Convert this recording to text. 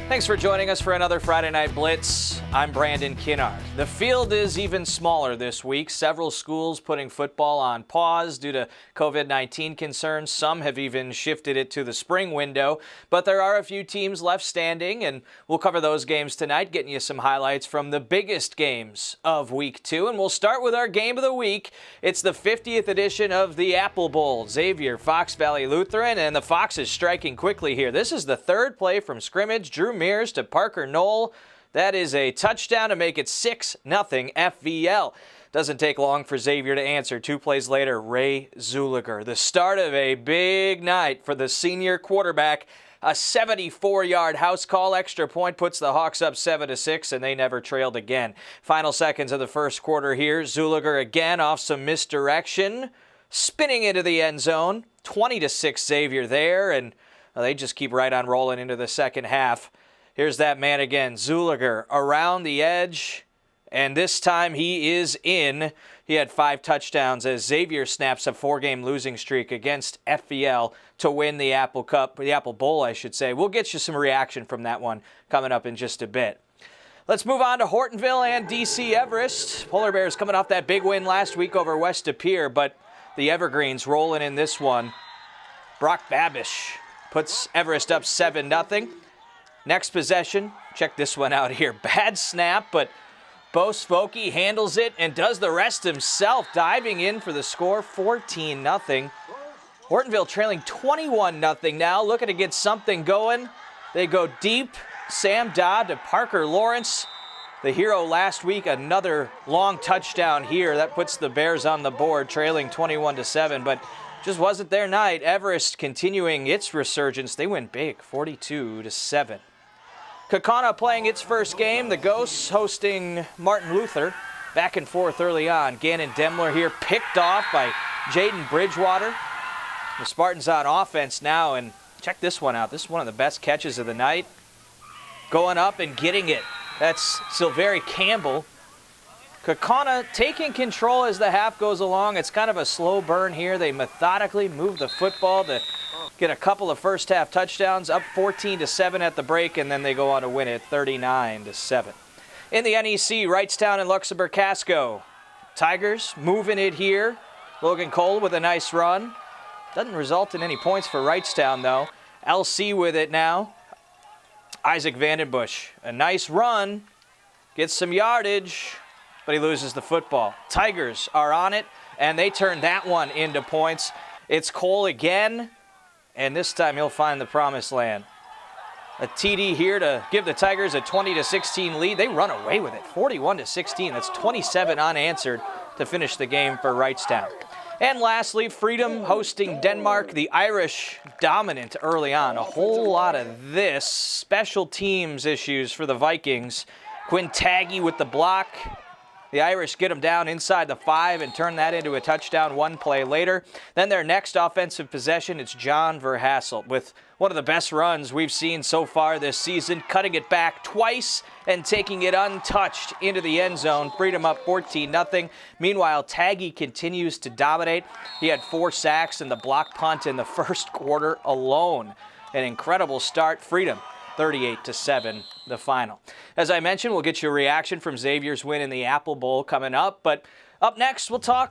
Thanks for joining us for another Friday Night Blitz. I'm Brandon Kinnard. The field is even smaller this week. Several schools putting football on pause due to COVID-19 concerns. Some have even shifted it to the spring window. But there are a few teams left standing, and we'll cover those games tonight, getting you some highlights from the biggest games of Week 2. And we'll start with our game of the week. It's the 50th edition of the Apple Bowl. Xavier, Fox Valley Lutheran, and the Foxes striking quickly here. This is the third play from scrimmage. Drew Mears to Parker Knoll. That is a touchdown to make it 6-0 FVL. Doesn't take long for Xavier to answer. 2 plays later, Ray Zuliger. The start of a big night for the senior quarterback. A 74-yard house call extra point puts the Hawks up 7-6, and they never trailed again. Final seconds of the first quarter here. Zuliger again off some misdirection, spinning into the end zone. 20-6 Xavier there, and they just keep right on rolling into the second half. Here's that man again, Zuliger, around the edge, and this time he is in. He had 5 touchdowns as Xavier snaps a 4-game losing streak against FVL to win the Apple Bowl, I should say. We'll get you some reaction from that one coming up in just a bit. Let's move on to Hortonville and DC Everest. Polar Bears coming off that big win last week over West De Pere, but the Evergreens rolling in this one. Brock Babish puts Everest up 7-0. Next possession, check this one out here. Bad snap, but Bo Spokey handles it and does the rest himself, diving in for the score, 14-0. Hortonville trailing 21-0 now, looking to get something going. They go deep. Sam Dodd to Parker Lawrence. The hero last week, another long touchdown here. That puts the Bears on the board, trailing 21-7, but just wasn't their night. Everest continuing its resurgence. They win big, 42-7. Kkona playing its first game. The Ghosts hosting Martin Luther. Back and forth early on. Gannon Demler here picked off by Jaden Bridgewater. The Spartans on offense now, and check this one out. This is one of the best catches of the night. Going up and getting it. That's Silveri Campbell. Kkona taking control as the half goes along. It's kind of a slow burn here. They methodically move the football to get a couple of first half touchdowns, up 14-7 at the break, and then they go on to win it 39-7. In the NEC, Wrightstown and Luxembourg Casco. Tigers moving it here. Logan Cole with a nice run. Doesn't result in any points for Wrightstown though. LC with it now. Isaac Vandenbush, a nice run, gets some yardage, but he loses the football. Tigers are on it, and they turn that one into points. It's Cole again, and this time he'll find the promised land. A TD here to give the Tigers a 20-16 lead. They run away with it, 41-16. That's 27 unanswered to finish the game for Wrightstown. And lastly, Freedom hosting Denmark. The Irish dominant early on. A whole lot of this. Special teams issues for the Vikings. Quinn Taggy with the block. The Irish get them down inside the 5 and turn that into a touchdown 1 play later. Then their next offensive possession, it's John Verhasselt with one of the best runs we've seen so far this season, cutting it back twice and taking it untouched into the end zone. Freedom up 14-0. Meanwhile, Taggy continues to dominate. He had 4 sacks and the block punt in the first quarter alone. An incredible start. Freedom 38-7, the final. As I mentioned, we'll get you a reaction from Xavier's win in the Apple Bowl coming up. But up next, we'll talk